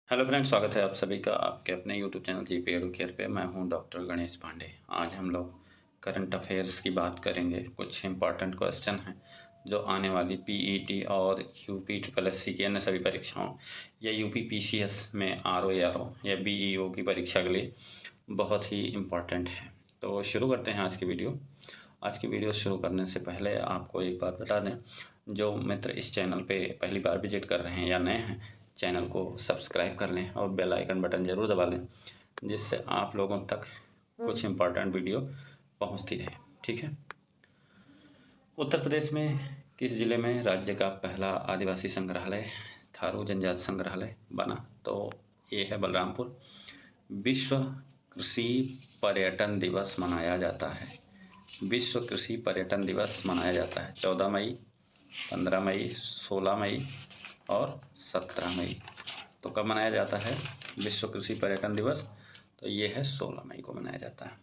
Hello friends, स्वागत है आप सभी का आपके अपने यूट्यूब चैनल जीपी एडुकेयर पे। मैं हूं डॉक्टर गणेश पांडे। आज हम लोग करंट अफेयर्स की बात करेंगे। कुछ इंपॉर्टेंट क्वेश्चन हैं जो आने वाली पीईटी और यूपी ट्रिपल एससी की अन्य सभी परीक्षाओं या यूपी पीसीएस में आरओ या बीईओ की परीक्षा के लिए बहुत ही इम्पॉर्टेंट है। तो शुरू करते हैं आज की वीडियो। आज की वीडियो शुरू करने से पहले आपको एक बात बता दें, जो मित्र इस चैनल पे पहली बार विजिट कर रहे हैं या नए हैं, चैनल को सब्सक्राइब कर लें और बेल आइकन बटन ज़रूर दबा लें, जिससे आप लोगों तक कुछ इम्पॉर्टेंट वीडियो पहुंचती रहे। ठीक है। उत्तर प्रदेश में किस जिले में राज्य का पहला आदिवासी संग्रहालय थारू जनजाति संग्रहालय बना? तो ये है बलरामपुर। विश्व कृषि पर्यटन दिवस मनाया जाता है। विश्व कृषि पर्यटन दिवस मनाया जाता है 14 मई, 15 मई, 16 मई और 17 मई। तो कब मनाया जाता है विश्व कृषि पर्यटन दिवस? तो ये है 16 मई को मनाया जाता है।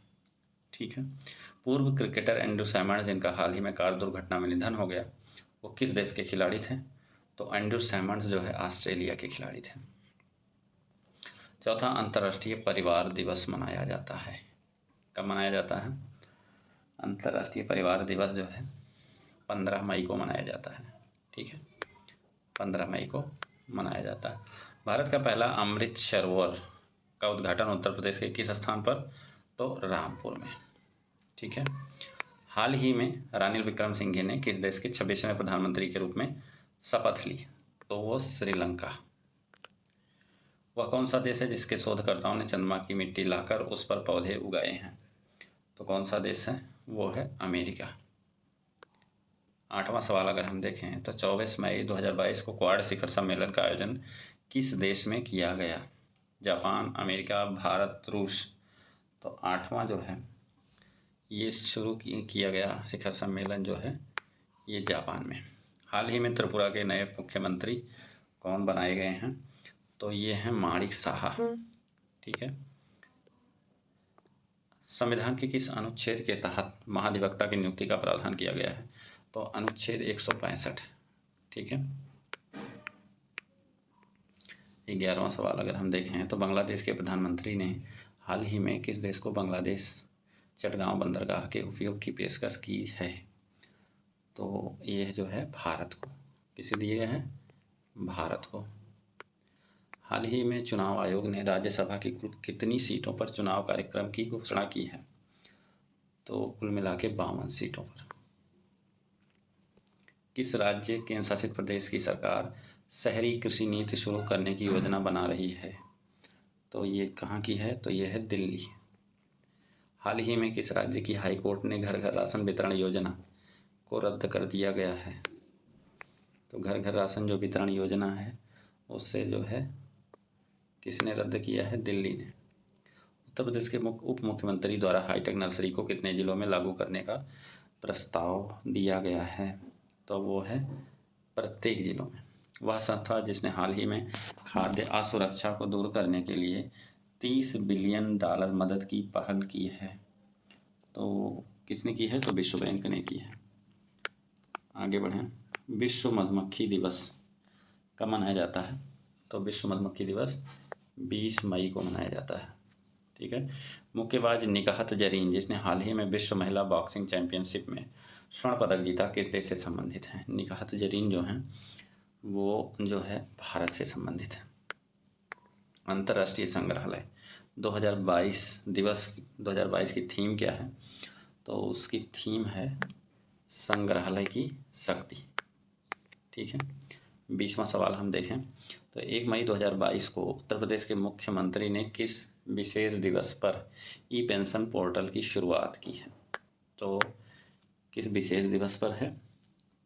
ठीक है। पूर्व क्रिकेटर एंड्रू सैमंड्स, जिनका हाल ही में कार दुर्घटना में निधन हो गया, वो किस देश के खिलाड़ी थे? तो एंड्रू सैमंड्स जो है ऑस्ट्रेलिया के खिलाड़ी थे। चौथा, अंतर्राष्ट्रीय परिवार दिवस मनाया जाता है। कब मनाया जाता है? अंतर्राष्ट्रीय परिवार दिवस जो है 15 मई को मनाया जाता है। ठीक है, 15 मई को मनाया जाता है। भारत का पहला अमृत सरोवर का उद्घाटन उत्तर प्रदेश के किस स्थान पर? तो रामपुर में। ठीक है। हाल ही में रानिल विक्रमसिंघे ने किस देश के 26वें प्रधानमंत्री के रूप में शपथ ली? तो वो श्रीलंका। वह कौन सा देश है जिसके शोधकर्ताओं ने चंद्रमा की मिट्टी लाकर उस पर पौधे उगाए हैं? तो कौन सा देश है? वो है अमेरिका। 8वां सवाल अगर हम देखें तो 24 मई 2022 को क्वाड शिखर सम्मेलन का आयोजन किस देश में किया गया? जापान, अमेरिका, भारत, रूस। तो 8वां जो है ये शुरू किया गया शिखर सम्मेलन जो है ये जापान में। हाल ही में त्रिपुरा के नए मुख्यमंत्री कौन बनाए गए हैं? तो ये हैं माणिक साहा। ठीक है। संविधान के किस अनुच्छेद के तहत महाधिवक्ता की नियुक्ति का प्रावधान किया गया है? तो अनुच्छेद 165। ठीक है। 11वां सवाल अगर हम देखें तो बांग्लादेश के प्रधानमंत्री ने हाल ही में किस देश को बांग्लादेश चटगांव बंदरगाह के उपयोग की पेशकश की है? तो ये जो है भारत को। किसे दिए हैं? भारत को। हाल ही में चुनाव आयोग ने राज्यसभा की कुल कितनी सीटों पर चुनाव कार्यक्रम की घोषणा की है? तो कुल मिला के 52 सीटों पर। किस राज्य केंद्र शासित प्रदेश की सरकार शहरी कृषि नीति शुरू करने की योजना बना रही है? तो ये कहाँ की है? तो ये है दिल्ली। हाल ही में किस राज्य की हाई कोर्ट ने घर घर राशन वितरण योजना को रद्द कर दिया गया है? तो घर घर राशन जो वितरण योजना है उससे जो है किसने रद्द किया है? दिल्ली ने। उत्तर प्रदेश के उप मुख्यमंत्री द्वारा हाईटेक नर्सरी को कितने जिलों में लागू करने का प्रस्ताव दिया गया है? तो वो है प्रत्येक जिलों में। वह संस्था जिसने हाल ही में खाद्य असुरक्षा को दूर करने के लिए $30 बिलियन मदद की पहल की है, तो किसने की है? तो विश्व बैंक ने की है। आगे बढ़ें। विश्व मधुमक्खी दिवस कब मनाया जाता है? तो विश्व मधुमक्खी दिवस 20 मई को मनाया जाता है। ठीक है। मुक्केबाज निकहत जरीन, जिसने हाल ही में विश्व महिला बॉक्सिंग चैंपियनशिप में स्वर्ण पदक जीता, किस देश से संबंधित है? निकहत जरीन जो हैं वो जो है भारत से संबंधित है। अंतर्राष्ट्रीय संग्रहालय 2022 की थीम क्या है? तो उसकी थीम है संग्रहालय की शक्ति। ठीक है। 20वां सवाल हम देखें तो 1 मई 2022 को उत्तर प्रदेश के मुख्यमंत्री ने किस विशेष दिवस पर ई पेंशन पोर्टल की शुरुआत की है? तो किस विशेष दिवस पर है?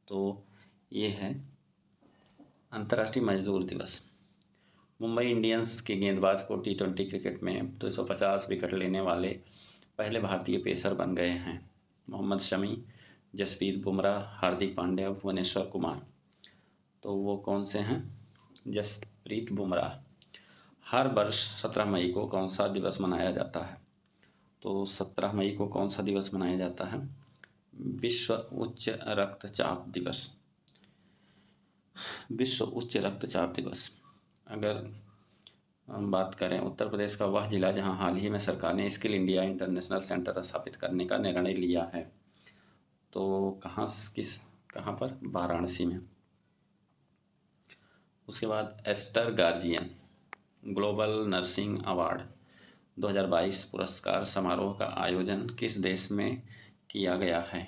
तो ये है अंतर्राष्ट्रीय मजदूर दिवस। मुंबई इंडियंस के गेंदबाज को T20 क्रिकेट में 250 विकेट लेने वाले पहले भारतीय पेसर बन गए हैं। मोहम्मद शमी, जसप्रीत बुमराह, हार्दिक पांड्या, भुवनेश्वर कुमार। तो वो कौन से हैं? जसप्रीत बुमराह। हर वर्ष 17 मई को कौन सा दिवस मनाया जाता है? तो 17 मई को कौन सा दिवस मनाया जाता है? विश्व उच्च रक्तचाप दिवस। विश्व उच्च रक्तचाप दिवस। अगर हम बात करें उत्तर प्रदेश का वह जिला जहां हाल ही में सरकार ने स्किल इंडिया इंटरनेशनल सेंटर स्थापित करने का निर्णय लिया है, तो कहाँ पर? वाराणसी में। उसके बाद Aster Guardian Global Nursing Award 2022 पुरस्कार समारोह का आयोजन किस देश में किया गया है?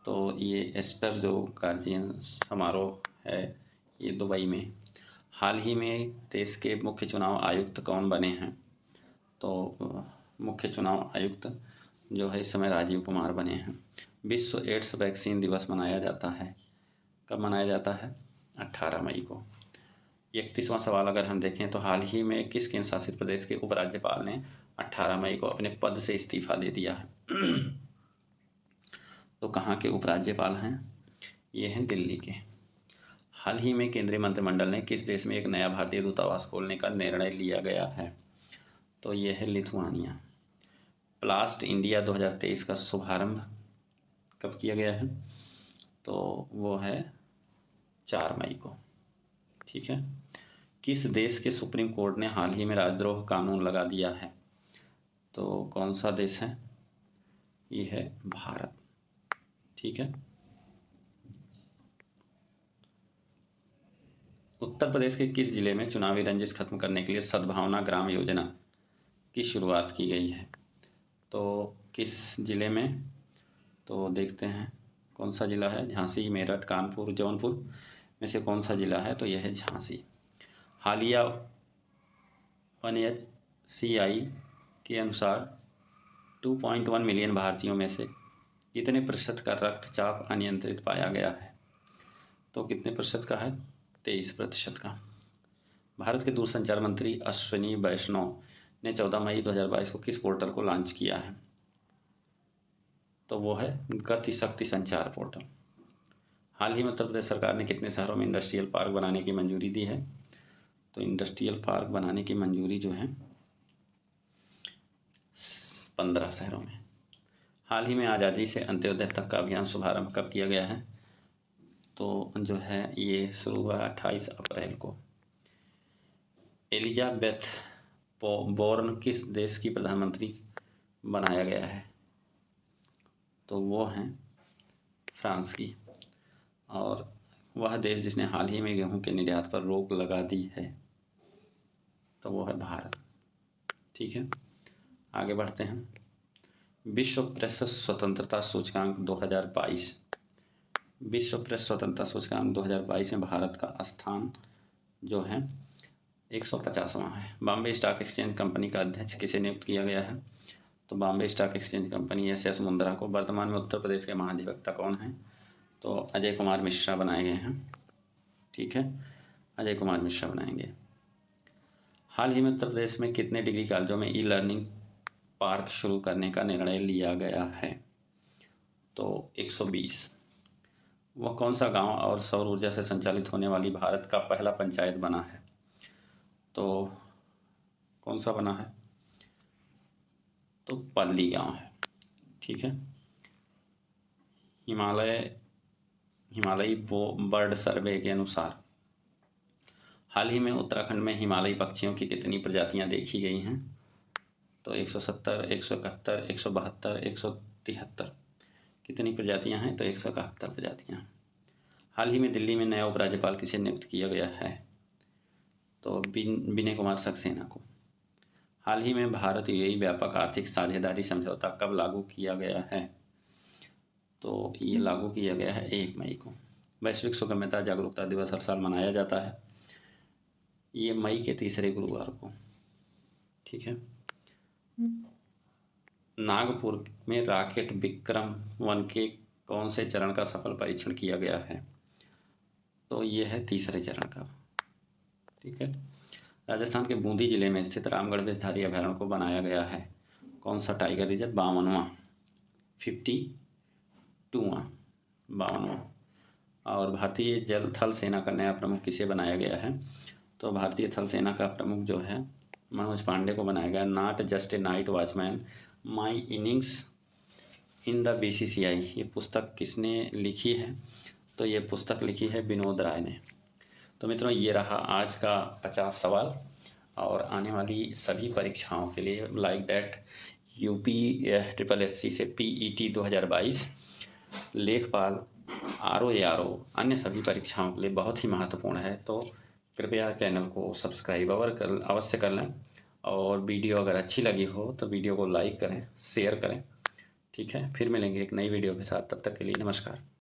तो ये एस्टर जो गार्जियन समारोह है ये दुबई में। हाल ही में देश के मुख्य चुनाव आयुक्त कौन बने हैं? तो मुख्य चुनाव आयुक्त जो है इस समय राजीव कुमार बने हैं। विश्व एड्स वैक्सीन दिवस मनाया जाता है, कब मनाया जाता है? 18 मई को। 31वां सवाल अगर हम देखें तो हाल ही में किस केंद्र शासित प्रदेश के उपराज्यपाल ने 18 मई को अपने पद से इस्तीफा दे दिया है? तो कहाँ के उपराज्यपाल हैं? ये हैं दिल्ली के। हाल ही में केंद्रीय मंत्रिमंडल ने किस देश में एक नया भारतीय दूतावास खोलने का निर्णय लिया गया है? तो ये है लिथुआनिया। प्लास्ट इंडिया 2023 का शुभारंभ कब किया गया है? तो वो है 4 मई को। ठीक है। किस देश के सुप्रीम कोर्ट ने हाल ही में राजद्रोह कानून लगा दिया है? तो कौन सा देश है? ये है भारत। ठीक है। उत्तर प्रदेश के किस जिले में चुनावी रंजिश खत्म करने के लिए सद्भावना ग्राम योजना की शुरुआत की गई है? तो किस जिले में? तो देखते हैं कौन सा जिला है। झांसी, मेरठ, कानपुर, जौनपुर में से कौन सा जिला है? तो यह है झांसी। हालिया NHCI के अनुसार 2.1 मिलियन भारतीयों में से कितने प्रतिशत का रक्तचाप अनियंत्रित पाया गया है? तो कितने प्रतिशत का है? 23% का। भारत के दूरसंचार मंत्री अश्विनी वैष्णव ने 14 मई 2022 को किस पोर्टल को लॉन्च किया है? तो वो है गति शक्ति संचार पोर्टल। हाल ही में उत्तर प्रदेश सरकार ने कितने शहरों में इंडस्ट्रियल पार्क बनाने की मंजूरी दी है? तो इंडस्ट्रियल पार्क बनाने की मंजूरी जो है 15 शहरों में। हाल ही में आज़ादी से अंत्योदय तक का अभियान शुभारंभ कब किया गया है? तो जो है ये शुरू हुआ 28 अप्रैल को। एलिजाबेथ बोर्न किस देश की प्रधानमंत्री बनाया गया है? तो वो हैं फ्रांस की। और वह देश जिसने हाल ही में गेहूं के निर्यात पर रोक लगा दी है तो वो है भारत। ठीक है, आगे बढ़ते हैं। विश्व प्रेस स्वतंत्रता सूचकांक 2022। विश्व प्रेस स्वतंत्रता सूचकांक 2022 में भारत का स्थान जो है 150वां है। बॉम्बे स्टॉक एक्सचेंज कंपनी का अध्यक्ष किसे नियुक्त किया गया है? तो Bombay stock exchange company SS Mundra को। वर्तमान में उत्तर प्रदेश के महाधिवक्ता कौन हैं? तो अजय कुमार मिश्रा बनाए गए हैं। ठीक है, अजय कुमार मिश्रा बनाएंगे। हाल ही में उत्तर प्रदेश में कितने डिग्री कॉलेजों में ई-लर्निंग पार्क शुरू करने का निर्णय लिया गया है? तो 120। वह कौन सा गांव और सौर ऊर्जा से संचालित होने वाली भारत का पहला पंचायत बना है? तो कौन सा बना है? तो पल्ली गांव है। ठीक है। हिमालयी बर्ड सर्वे के अनुसार हाल ही में उत्तराखंड में हिमालयी पक्षियों की कितनी प्रजातियां देखी गई हैं? तो 170, 171, 172, 173। कितनी प्रजातियां हैं? तो 171 प्रजातियां। हाल ही में दिल्ली में नया उपराज्यपाल किसे नियुक्त किया गया है? तो विनय कुमार सक्सेना को। हाल ही में भारत UAE व्यापक आर्थिक साझेदारी समझौता कब लागू किया गया है? तो ये लागू किया गया है 1 मई को। वैश्विक सुगम्यता जागरूकता दिवस हर साल मनाया जाता है, ये मई के तीसरे गुरुवार को। ठीक है। नागपुर में रॉकेट विक्रम-1 के कौन से चरण का सफल परीक्षण किया गया है? तो ये है तीसरे चरण का। ठीक है। राजस्थान के बूंदी जिले में स्थित रामगढ़ विषधारी अभयारण्य को बनाया गया है कौन सा टाइगर रिजर्व? 52वां, 52वां। और भारतीय जल थल सेना का नया प्रमुख किसे बनाया गया है? तो भारतीय थल सेना का प्रमुख जो है मनोज पांडे को बनाया गया। Not just a night watchman, my innings in the BCCI, ये पुस्तक किसने लिखी है? तो ये पुस्तक लिखी है विनोद राय ने। तो मित्रों, ये रहा आज का 50 सवाल। और आने वाली सभी परीक्षाओं के लिए लाइक दैट यूपी SSSC से PET 2022, लेखपाल, RO अन्य सभी परीक्षाओं के लिए बहुत ही महत्वपूर्ण है। तो कृपया चैनल को सब्सक्राइब अवश्य कर लें, और वीडियो अगर अच्छी लगी हो तो वीडियो को लाइक करें, शेयर करें। ठीक है, फिर मिलेंगे एक नई वीडियो के साथ, तब तक के लिए नमस्कार।